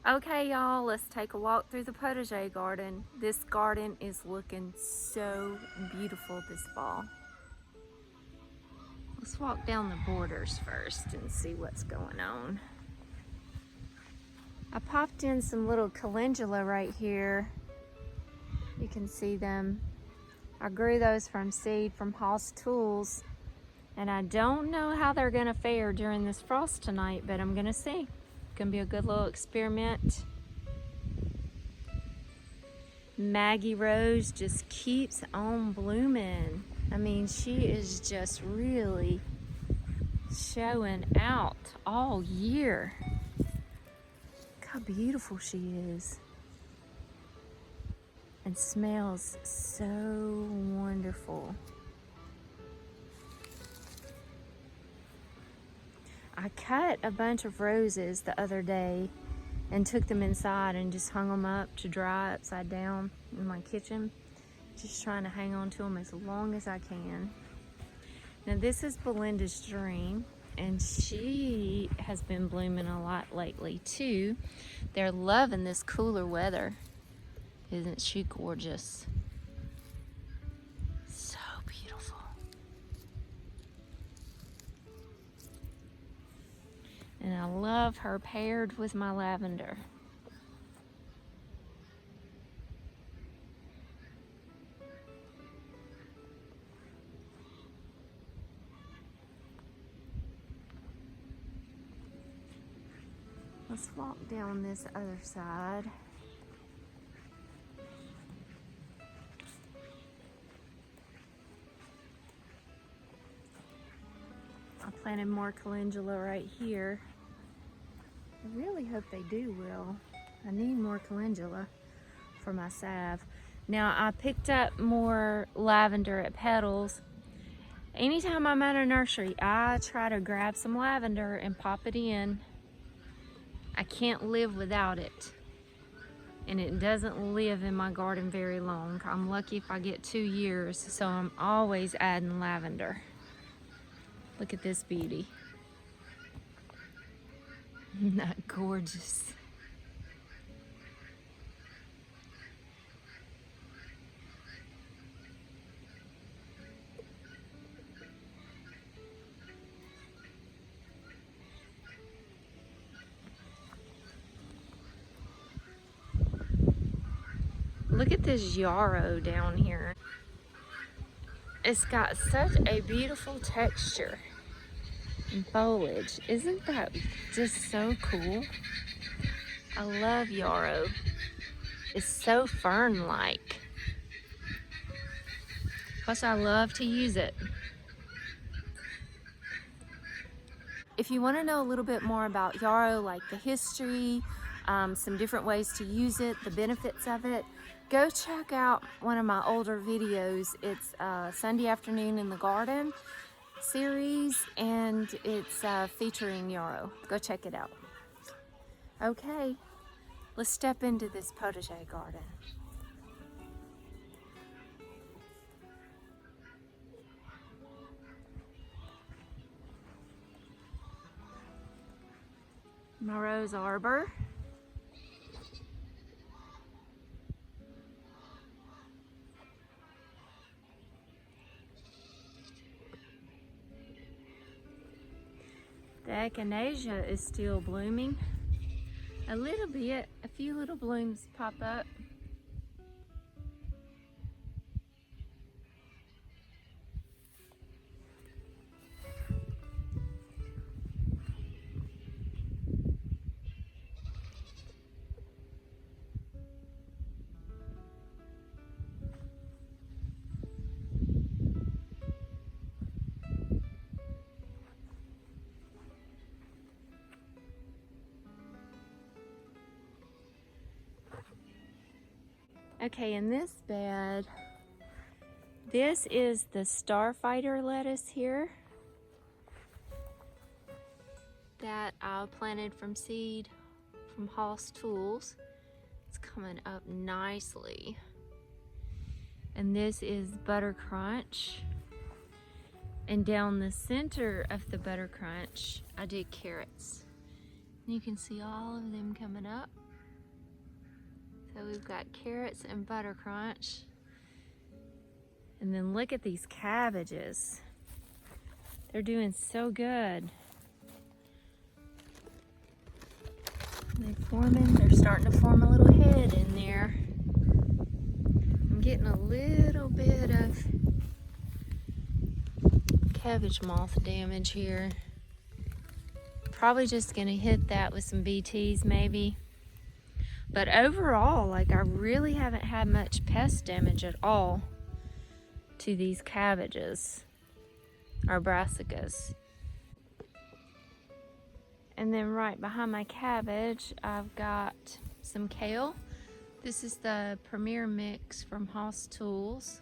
Okay, y'all, let's take a walk through the Potager Garden. This garden is looking so beautiful this fall. Let's walk down the borders first and see what's going on. I popped in some little calendula right here. You can see them. I grew those from seed from Hoss Tools, and I don't know how they're gonna fare during this frost tonight, but I'm gonna see. Gonna be a good little experiment. Maggie Rose just keeps on blooming. I mean, she is just really showing out all year. Look how beautiful she is. And smells so wonderful. I cut a bunch of roses the other day and took them inside and just hung them up to dry upside down in my kitchen. Just trying to hang on to them as long as I can. Now this is Belinda's Dream, and she has been blooming a lot lately too. They're loving this cooler weather. Isn't she gorgeous? So beautiful. And I love her paired with my lavender. Let's walk down this other side. I planted more calendula right here. I really hope they do well. I need more calendula for my salve. Now I picked up more lavender at Petals. Anytime I'm at a nursery, I try to grab some lavender and pop it in. I can't live without it. And it doesn't live in my garden very long. I'm lucky if I get 2 years, so I'm always adding lavender. Look at this beauty. Isn't that gorgeous? Look at this yarrow down here. It's got such a beautiful texture and foliage. Isn't that just so cool? I love yarrow. It's so fern-like. Plus I love to use it. If you want to know a little bit more about yarrow, like the history, some different ways to use it, the benefits of it, go check out one of my older videos. It's Sunday Afternoon in the Garden series, and it's featuring yarrow. Go check it out. Okay, let's step into this potager garden. My rose arbor. The echinacea is still blooming. A little bit, a few little blooms pop up. Okay, in this bed, this is the Starfighter lettuce here that I planted from seed from Hoss Tools. It's coming up nicely. And this is Butter Crunch. And down the center of the Butter Crunch, I did carrots. And you can see all of them coming up. we've got carrots and butter crunch. And then look at these cabbages. They're doing so good. They're starting to form a little head in there. I'm getting a little bit of cabbage moth damage here. Probably just gonna hit that with some BTs maybe. But overall, like, I really haven't had much pest damage at all to these cabbages, or brassicas. And then right behind my cabbage, I've got some kale. This is the Premier Mix from Haas Tools.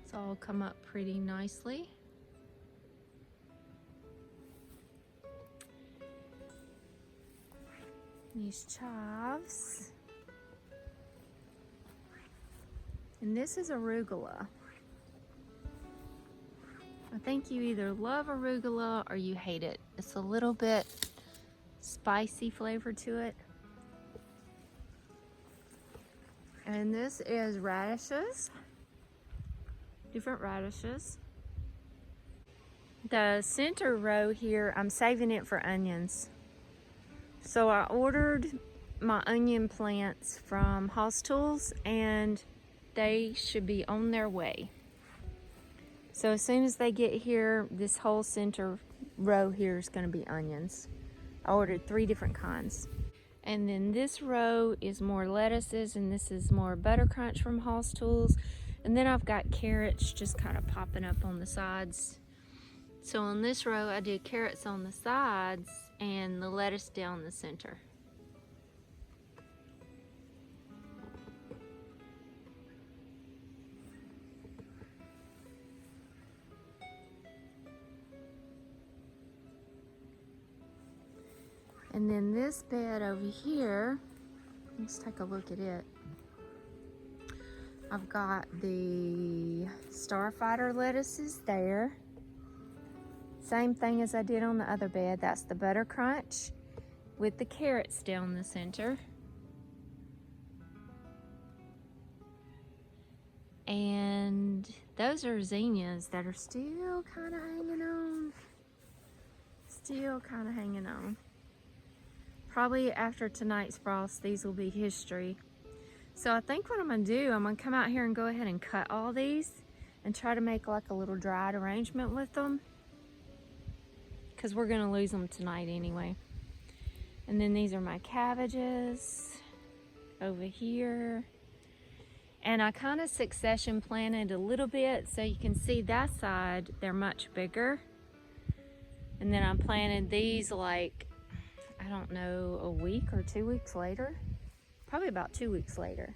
It's all come up pretty nicely. These chives. And this is arugula. I think you either love arugula or you hate it. It's a little bit spicy flavor to it. And this is radishes, different radishes. The center row here, I'm saving it for onions. So I ordered my onion plants from Haas Tools and they should be on their way. So as soon as they get here, this whole center row here is going to be onions. I ordered 3 different kinds. And then this row is more lettuces, and this is more butter crunch from Haas Tools. And then I've got carrots just kind of popping up on the sides. So on this row, I did carrots on the sides and the lettuce down the center. And then this bed over here, let's take a look at it. I've got the Starfighter lettuces there. Same thing as I did on the other bed. That's the butter crunch with the carrots down the center. And those are zinnias that are still kind of hanging on. Probably after tonight's frost, these will be history. So I think what I'm gonna do, I'm gonna come out here and go ahead and cut all these and try to make like a little dried arrangement with them, because we're gonna lose them tonight anyway. And then these are my cabbages over here. And I kind of succession planted a little bit, so you can see that side, they're much bigger. And then I planted these like, I don't know, a week or 2 weeks later. Probably about 2 weeks later.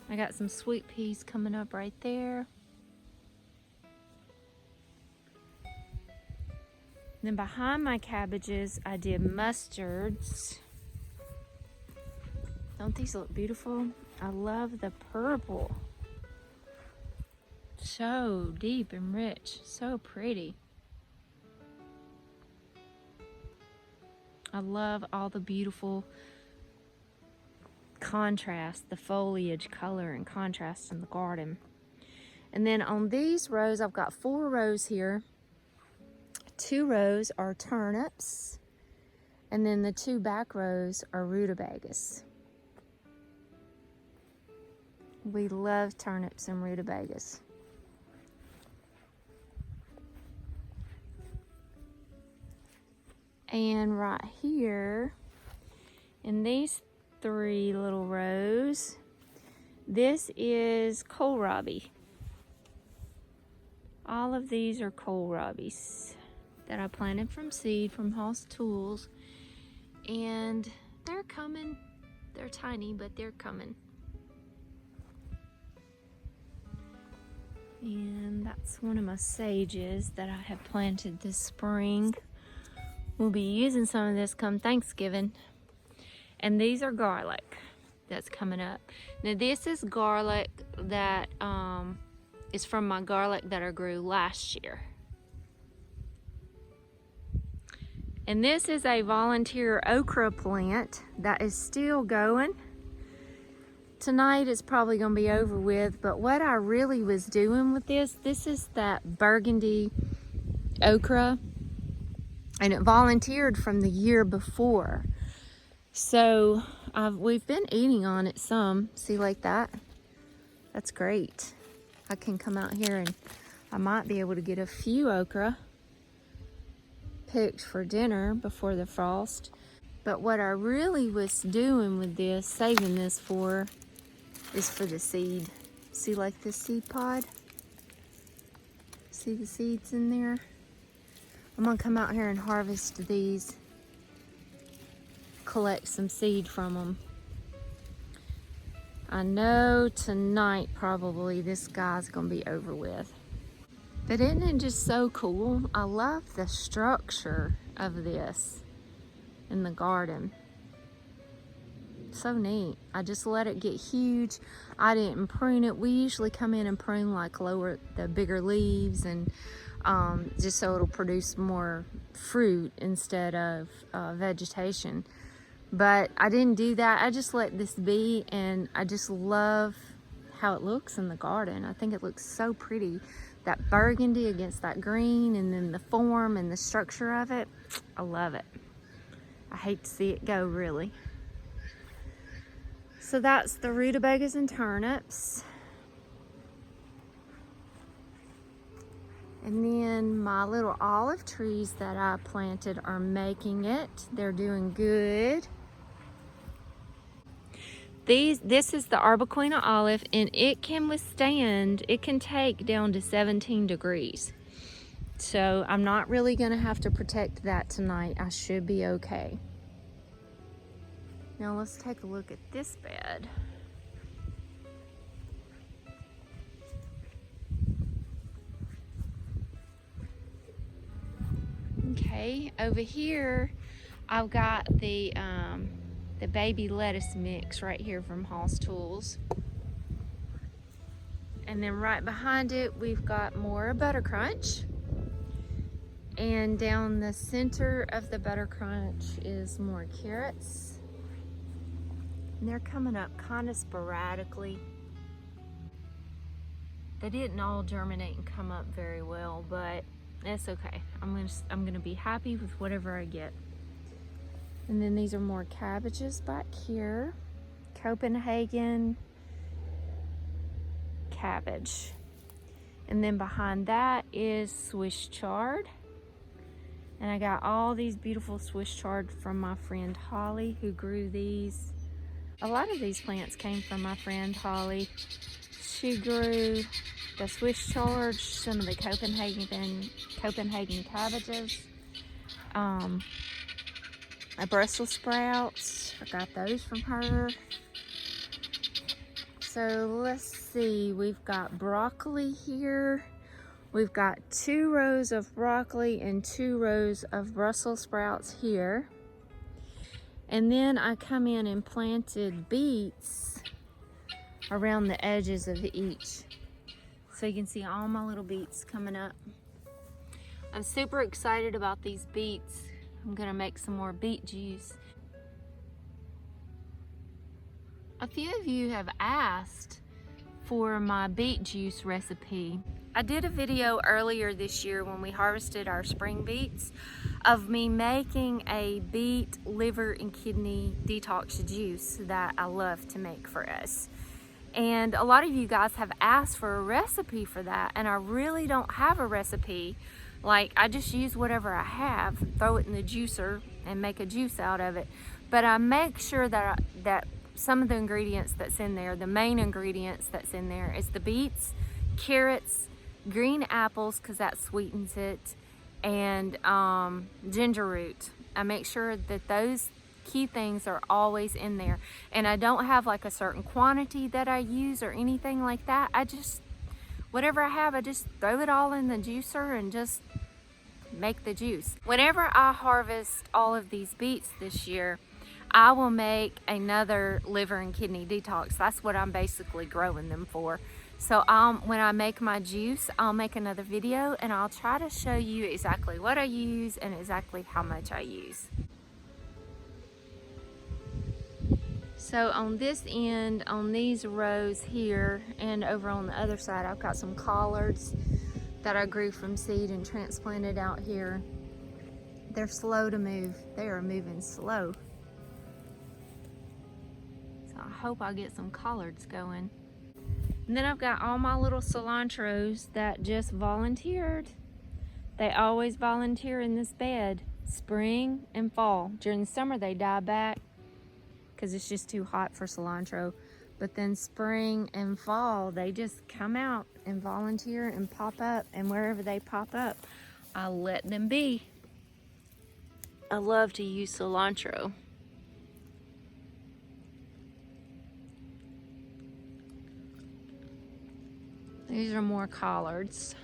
I got some sweet peas coming up right there. Then behind my cabbages, I did mustards. Don't these look beautiful? I love the purple. So deep and rich, so pretty. I love all the beautiful contrast, the foliage color and contrast in the garden. And then on these rows, I've got 4 rows here. 2 rows are turnips, and then the 2 back rows are rutabagas. We love turnips and rutabagas. And right here, in these 3 little rows, this is kohlrabi. All of these are kohlrabis that I planted from seed from Haas Tools, and they're coming. They're tiny, but they're coming. And that's one of my sages that I have planted this spring. We'll be using some of this come Thanksgiving. And these are garlic that's coming up. Now this is garlic that is from my garlic that I grew last year. And this is a volunteer okra plant that is still going. Tonight it's probably gonna be over with, but what I really was doing with this is that burgundy okra, and it volunteered from the year before. So we've been eating on it some. See, like that? That's great. I can come out here and I might be able to get a few okra picked for dinner before the frost. But what I really was doing with this, saving this for, is for the seed. See, like this seed pod? See the seeds in there? I'm gonna come out here and harvest these, collect some seed from them. I know tonight probably this guy's gonna be over with. But isn't it just so cool? I love the structure of this in the garden. So neat. I just let it get huge. I didn't prune it. We usually come in and prune like the bigger leaves, and just so it'll produce more fruit instead of vegetation. But I didn't do that. I just let this be, and I just love how it looks in the garden. I think it looks so pretty. That burgundy against that green, and then the form and the structure of it. I love it. I hate to see it go, really. So that's the rutabagas and turnips. And then my little olive trees that I planted are making it. They're doing good. This is the Arbequina olive, and it can take down to 17 degrees. So I'm not really gonna have to protect that tonight. I should be okay. Now let's take a look at this bed. Okay, over here I've got the baby lettuce mix right here from Hall's Tools. And then right behind it we've got more Butter Crunch. And down the center of the Butter Crunch is more carrots. And they're coming up kind of sporadically. They didn't all germinate and come up very well, but that's okay. I'm gonna be happy with whatever I get. And then these are more cabbages back here. Copenhagen cabbage. And then behind that is Swiss chard. And I got all these beautiful Swiss chard from my friend Holly, who grew these. A lot of these plants came from my friend Holly. She grew the Swiss chard, some of the Copenhagen cabbages, Brussels sprouts. I got those from her. So let's see, we've got broccoli here. We've got 2 rows of broccoli and 2 rows of Brussels sprouts here. And then I come in and planted beets around the edges of each. So you can see all my little beets coming up. I'm super excited about these beets. I'm gonna make some more beet juice. A few of you have asked for my beet juice recipe. I did a video earlier this year when we harvested our spring beets of me making a beet liver and kidney detox juice that I love to make for us. And a lot of you guys have asked for a recipe for that, and I really don't have a recipe. Like, I just use whatever I have, throw it in the juicer and make a juice out of it. But I make sure that some of the ingredients that's in there, the main ingredients that's in there, is the beets, carrots, green apples, because that sweetens it, and ginger root. I make sure that those key things are always in there. And I don't have like a certain quantity that I use or anything like that. I just, whatever I have, I just throw it all in the juicer and just make the juice. Whenever I harvest all of these beets this year, I will make another liver and kidney detox. That's what I'm basically growing them for. So when I make my juice, I'll make another video and I'll try to show you exactly what I use and exactly how much I use. So on this end, on these rows here and over on the other side, I've got some collards that I grew from seed and transplanted out here. They're slow to move. They are moving slow. So I hope I get some collards going. And then I've got all my little cilantros that just volunteered. They always volunteer in this bed, spring and fall. During the summer they die back because it's just too hot for cilantro. But then spring and fall, they just come out and volunteer and pop up. And wherever they pop up, I let them be. I love to use cilantro. These are more collards.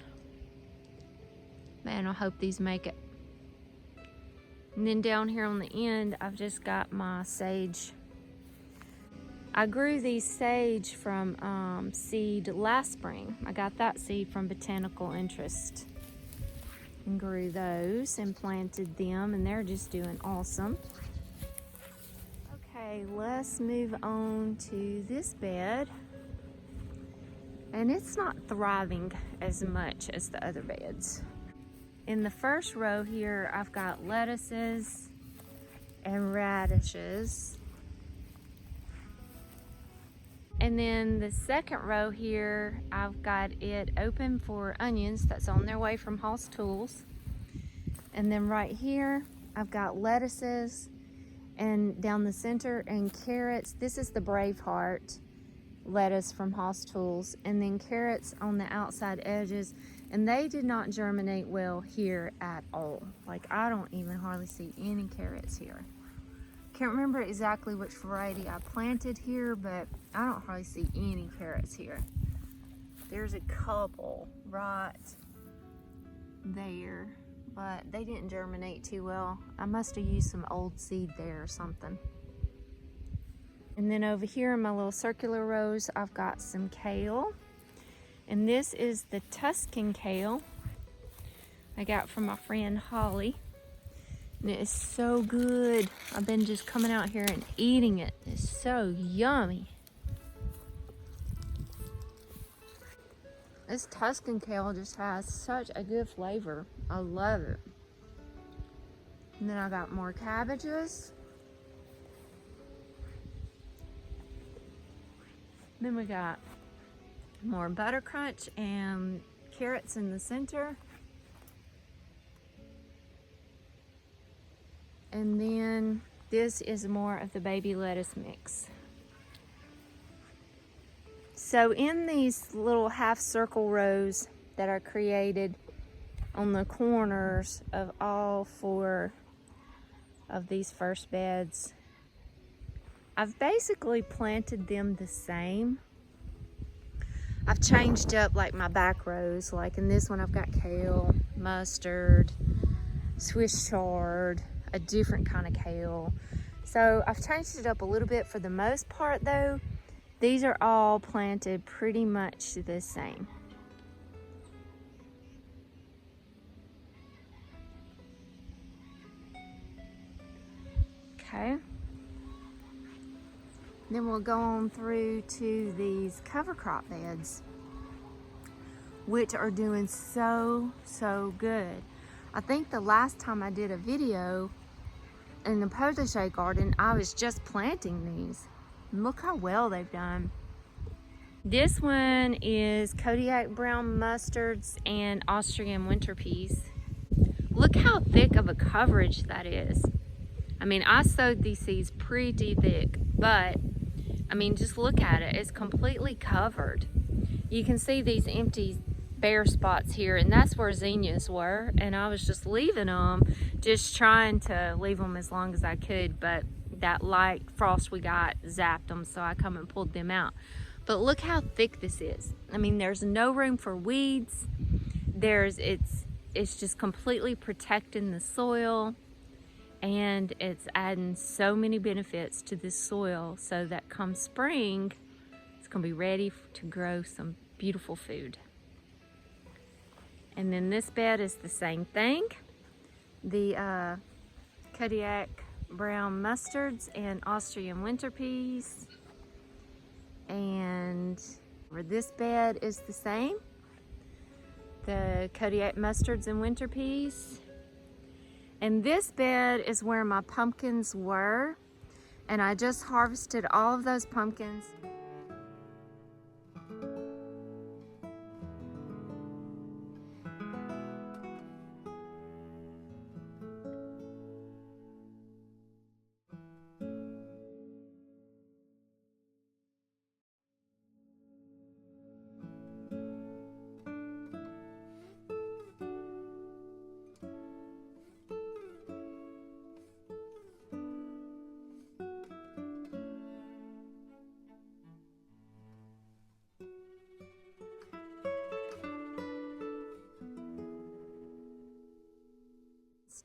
Man, I hope these make it. And then down here on the end, I've just got my sage. I grew these sage from seed last spring. I got that seed from Botanical Interest and grew those and planted them, and they're just doing awesome. Okay, let's move on to this bed. And it's not thriving as much as the other beds. In the first row here, I've got lettuces and radishes. And then the second row here, I've got it open for onions that's on their way from Hoss Tools. And then right here, I've got lettuces, and down the center, and carrots. This is the Braveheart lettuce from Hoss Tools, and then carrots on the outside edges, and they did not germinate well here at all. Like, I don't even hardly see any carrots here. Can't remember exactly which variety I planted here, but I don't hardly see any carrots here. There's a couple right there, but they didn't germinate too well. I must have used some old seed there or something. And then over here in my little circular rows, I've got some kale. And this is the Tuscan kale I got from my friend Holly. And it is so good. I've been just coming out here and eating it. It's so yummy. This Tuscan kale just has such a good flavor. I love it. And then I got more cabbages. Then we got more butter crunch and carrots in the center. And then this is more of the baby lettuce mix. So in these little half circle rows that are created on the corners of all 4 of these first beds, I've basically planted them the same. I've changed up like my back rows. Like in this one I've got kale, mustard, Swiss chard, a different kind of kale. So I've changed it up a little bit. For the most part though, these are all planted pretty much the same. Okay. Then we'll go on through to these cover crop beds, which are doing so good. I think the last time I did a video in the Potager Garden, I was just planting these. Look how well they've done. This one is Kodiak brown mustards and Austrian winter peas. Look how thick of a coverage that is. I mean, I sowed these seeds pretty thick, but I mean, just look at it. It's completely covered. You can see these empty bare spots here, and that's where zinnias were, and I was just leaving them, just trying to leave them as long as I could, but that light frost we got zapped them, so I come and pulled them out. But look how thick this is. I mean, there's no room for weeds. It's just completely protecting the soil, and it's adding so many benefits to this soil, so that come spring, it's gonna be ready to grow some beautiful food. And then this bed is the same thing. The Kodiak brown mustards and Austrian winter peas. And for this bed is the same. The Kodiak mustards and winter peas. And this bed is where my pumpkins were. And I just harvested all of those pumpkins.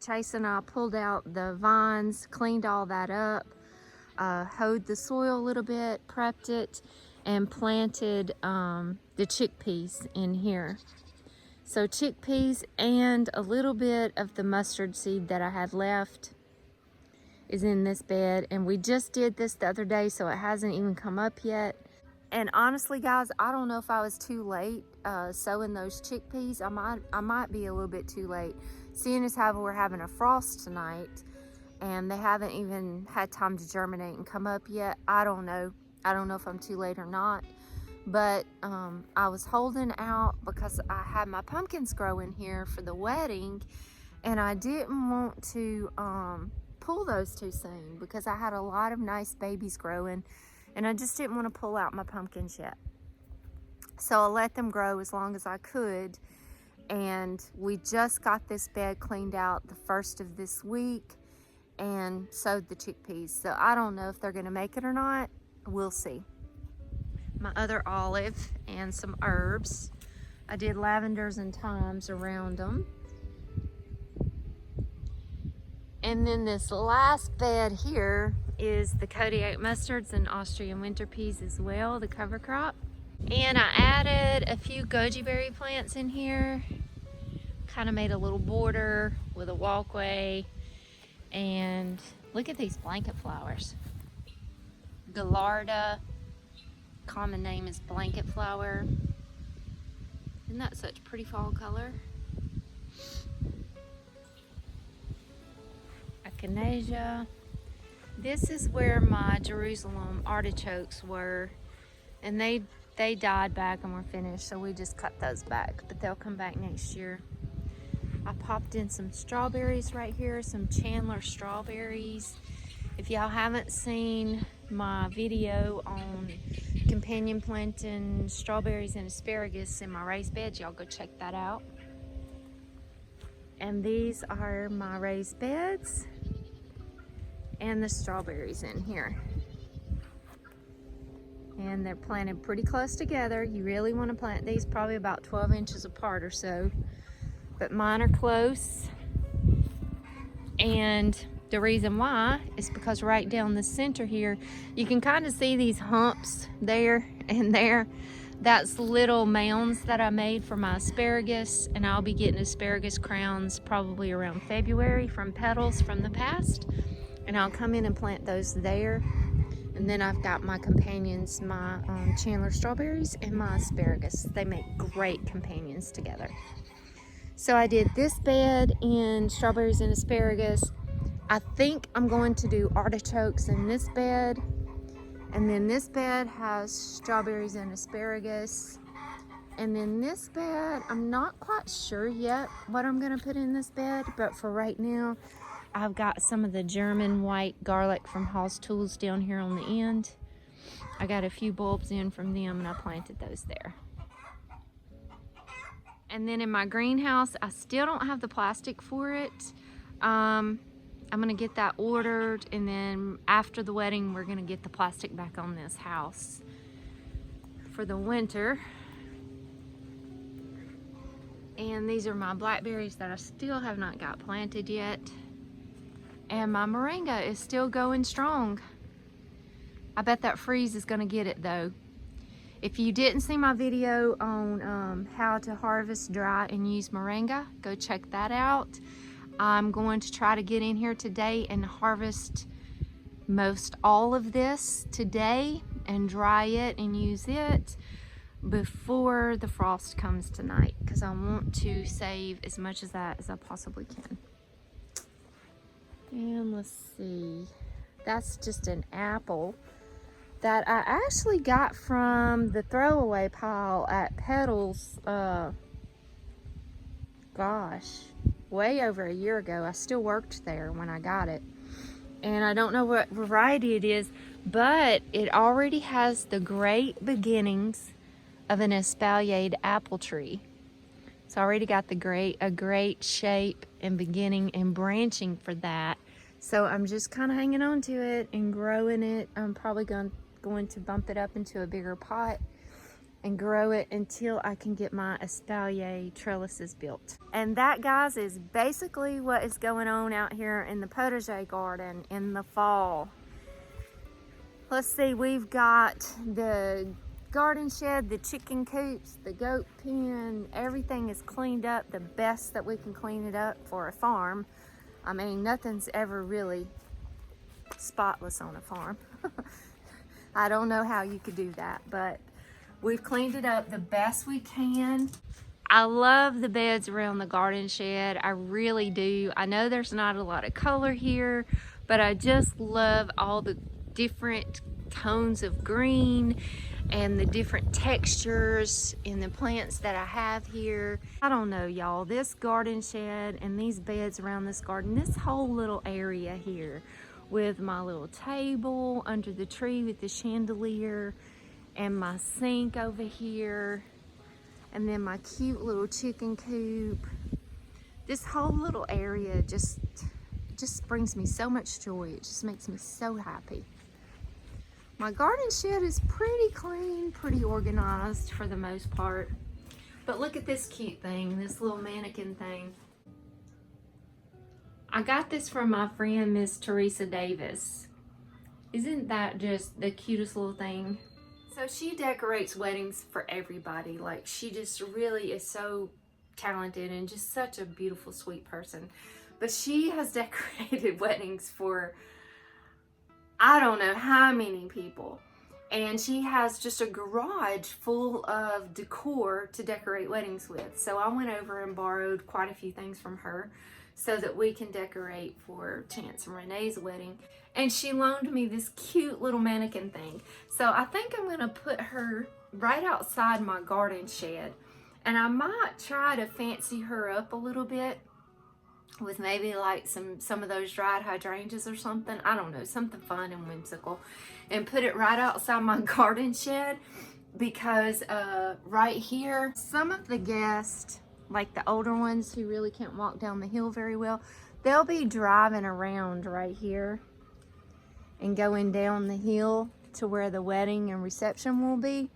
Chase and I pulled out the vines, cleaned all that up, hoed the soil a little bit, prepped it, and planted the chickpeas in here. So chickpeas and a little bit of the mustard seed that I had left is in this bed. And we just did this the other day, so it hasn't even come up yet. And honestly, guys, I don't know if I was too late sowing those chickpeas. I might be a little bit too late. Seeing as how we're having a frost tonight and they haven't even had time to germinate and come up yet. I don't know. I don't know if I'm too late or not. But I was holding out because I had my pumpkins growing here for the wedding, and I didn't want to pull those too soon because I had a lot of nice babies growing, and I just didn't want to pull out my pumpkins yet. So I let them grow as long as I could. And we just got this bed cleaned out the first of this week and sowed the chickpeas. So I don't know if they're gonna make it or not. We'll see. My other olive and some herbs. I did lavenders and thymes around them. And then this last bed here is the Kodiak mustards and Austrian winter peas as well, the cover crop. And I added a few goji berry plants in here. Kind of made a little border with a walkway. And look at these blanket flowers. Gallarda, common name is blanket flower. Isn't that such pretty fall color? Echinacea. This is where my Jerusalem artichokes were. And they died back and were finished, so we just cut those back, but they'll come back next year. I popped in some strawberries right here, some Chandler strawberries. If y'all haven't seen my video on companion planting strawberries and asparagus in my raised beds, y'all go check that out. And these are my raised beds and the strawberries in here. And they're planted pretty close together. You really want to plant these probably about 12 inches apart or so. But mine are close. And the reason why is because right down the center here, you can kind of see these humps there and there. That's little mounds that I made for my asparagus. And I'll be getting asparagus crowns probably around February from petals from the past. And I'll come in and plant those there. And then I've got my companions, my Chandler strawberries and my asparagus. They make great companions together. So I did this bed in strawberries and asparagus. I think I'm going to do artichokes in this bed. And then this bed has strawberries and asparagus. And then this bed, I'm not quite sure yet what I'm gonna put in this bed, but for right now, I've got some of the German white garlic from Hall's Tools down here on the end. I got a few bulbs in from them and I planted those there. And then in my greenhouse, I still don't have the plastic for it. I'm gonna get that ordered, and then after the wedding, we're gonna get the plastic back on this house for the winter. And these are my blackberries that I still have not got planted yet. And my moringa is still going strong. I bet that freeze is gonna get it though. If you didn't see my video on how to harvest, dry, and use moringa, go check that out. I'm going to try to get in here today and harvest most all of this today and dry it and use it before the frost comes tonight, because I want to save as much of that as I possibly can. And let's see, that's just an apple that I actually got from the throwaway pile at Petals, gosh, way over a year ago. I still worked there when I got it. And I don't know what variety it is, but it already has the great beginnings of an espaliered apple tree. It's already got a great shape and beginning and branching for that. So I'm just kind of hanging on to it and growing it. I'm probably going to bump it up into a bigger pot and grow it until I can get my espalier trellises built. And that, guys, is basically what is going on out here in the Potager Garden in the fall. Let's see, we've got the garden shed, the chicken coops, the goat pen, everything is cleaned up the best that we can clean it up for a farm. I mean, nothing's ever really spotless on a farm. I don't know how you could do that, but we've cleaned it up the best we can. I love the beds around the garden shed. I really do. I know there's not a lot of color here, but I just love all the different tones of green and the different textures in the plants that I have here. I don't know, y'all, this garden shed and these beds around this garden, this whole little area here with my little table under the tree with the chandelier and my sink over here, and then my cute little chicken coop. This whole little area just brings me so much joy. It just makes me so happy. My garden shed is pretty clean, pretty organized for the most part. But look at this cute thing, this little mannequin thing. I got this from my friend, Miss Teresa Davis. Isn't that just the cutest little thing? So she decorates weddings for everybody. Like, she just really is so talented and just such a beautiful, sweet person. But she has decorated weddings for I don't know how many people. And she has just a garage full of decor to decorate weddings with. So I went over and borrowed quite a few things from her so that we can decorate for Chance and Renee's wedding. And she loaned me this cute little mannequin thing. So I think I'm gonna put her right outside my garden shed. And I might try to fancy her up a little bit with maybe like some of those dried hydrangeas or something. I don't know, something fun and whimsical. And put it right outside my garden shed, because right here, some of the guests, like the older ones who really can't walk down the hill very well, they'll be driving around right here and going down the hill to where the wedding and reception will be.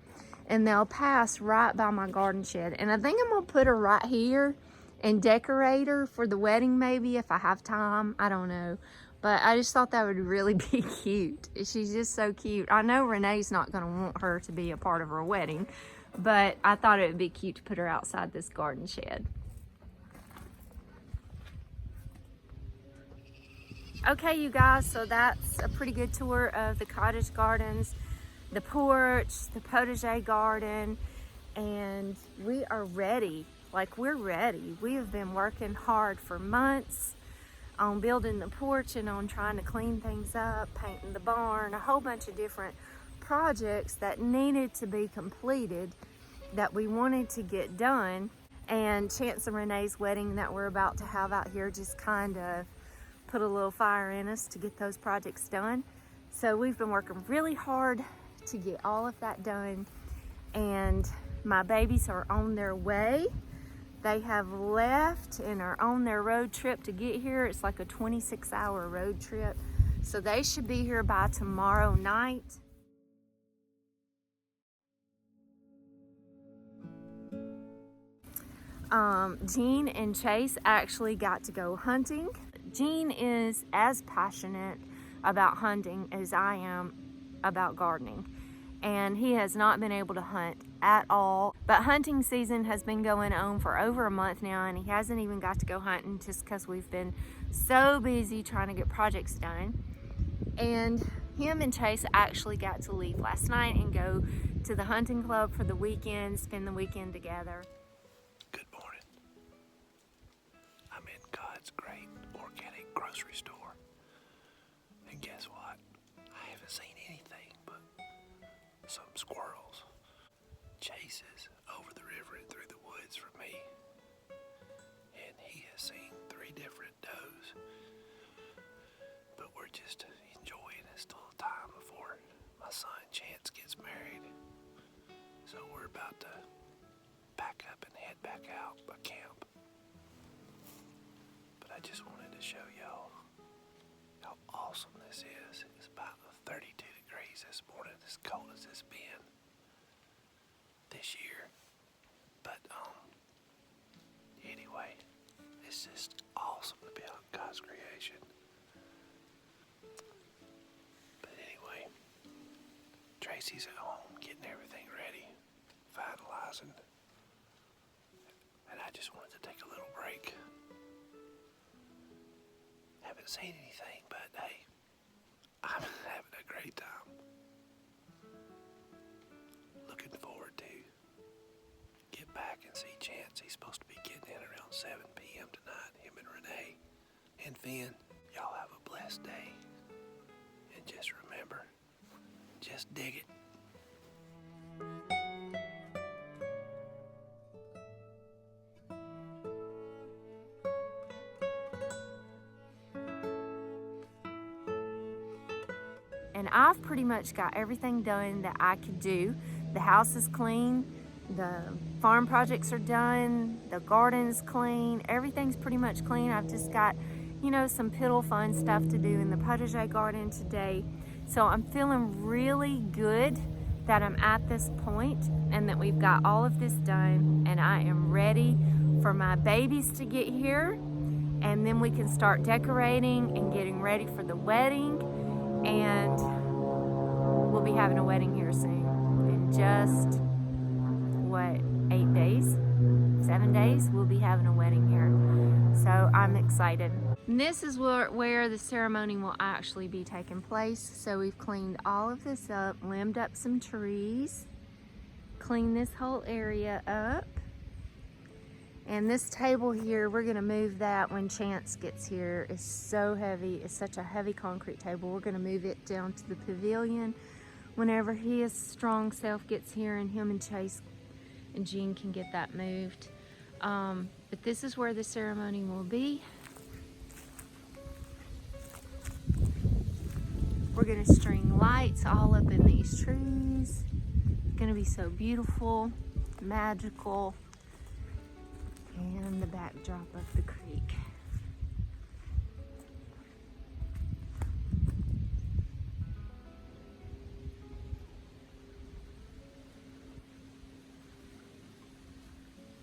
And they'll pass right by my garden shed. And I think I'm gonna put her right here and decorate her for the wedding, maybe, if I have time. I don't know, but I just thought that would really be cute. She's just so cute. I know Renee's not gonna want her to be a part of her wedding, but I thought it would be cute to put her outside this garden shed. Okay, you guys, so that's a pretty good tour of the cottage gardens, the porch, the potager garden, and we are ready. Like, we're ready. We have been working hard for months on building the porch and on trying to clean things up, painting the barn, a whole bunch of different projects that needed to be completed that we wanted to get done. And Chance and Renee's wedding that we're about to have out here just kind of put a little fire in us to get those projects done. So we've been working really hard to get all of that done, and my babies are on their way. They have left and are on their road trip to get here. It's like a 26-hour road trip. So they should be here by tomorrow night. Jean and Chase actually got to go hunting. Jean is as passionate about hunting as I am about gardening. and he has not been able to hunt at all. But hunting season has been going on for over a month now, and he hasn't even got to go hunting just because we've been so busy trying to get projects done. And him and Chase actually got to leave last night and go to the hunting club for the weekend, spend the weekend together. Good morning. I'm in God's great organic grocery store. And guess what? I haven't seen anything but some squirrels. Chase is over the river and through the woods from me. And he has seen 3 different does. But we're just enjoying this little time before my son Chance gets married. So we're about to pack up and head back out by camp. But I just wanted to show y'all how awesome this is. It's about 32 degrees this morning, as cold as it's been this year. But anyway, it's just awesome to be on God's creation. But anyway, Tracy's at home getting everything ready, finalizing. And I just wanted to take a little break. Haven't seen anything, but hey, I'm having a great time. Looking forward to get back and see Chance. He's supposed to be getting in around 7 p.m. tonight, him and Renee. And Finn, y'all have a blessed day. And just remember, just dig it. And I've pretty much got everything done that I could do. The house is clean, the farm projects are done, the garden's clean, everything's pretty much clean. I've just got, you know, some piddle fun stuff to do in the Potager Garden today. So I'm feeling really good that I'm at this point and that we've got all of this done, and I am ready for my babies to get here, and then we can start decorating and getting ready for the wedding. And we'll be having a wedding here soon. In just, what, 8 days? 7 days? We'll be having a wedding here. So I'm excited. And this is where the ceremony will actually be taking place. So we've cleaned all of this up, limbed up some trees, cleaned this whole area up. And this table here, we're gonna move that when Chance gets here. It's so heavy, it's such a heavy concrete table. We're gonna move it down to the pavilion whenever his strong self gets here, and him and Chase and Jean can get that moved. But this is where the ceremony will be. We're gonna string lights all up in these trees. It's gonna be so beautiful, magical. And the backdrop of the creek.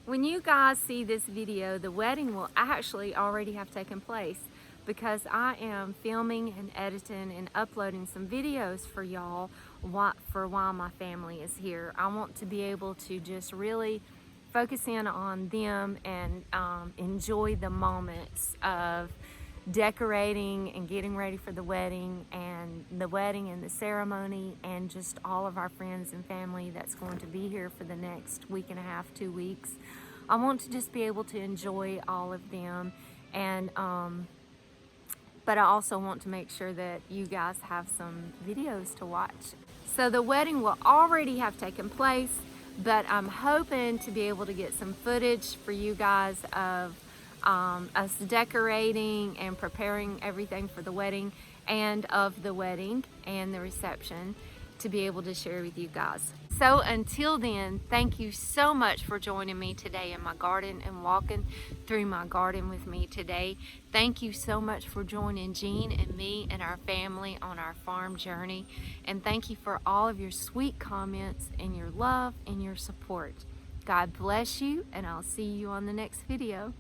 When you guys see this video, the wedding will actually already have taken place, because I am filming and editing and uploading some videos for y'all while my family is here. I want to be able to just really focus in on them and enjoy the moments of decorating and getting ready for the wedding and the ceremony, and just all of our friends and family that's going to be here for the next week and a half, 2 weeks. I want to just be able to enjoy all of them, and but I also want to make sure that you guys have some videos to watch. So the wedding will already have taken place, but I'm hoping to be able to get some footage for you guys of us decorating and preparing everything for the wedding, and of the wedding and the reception, to be able to share with you guys. So until then, thank you so much for joining me today in my garden and walking through my garden with me today. Thank you so much for joining Jean and me and our family on our farm journey. And thank you for all of your sweet comments and your love and your support. God bless you, and I'll see you on the next video.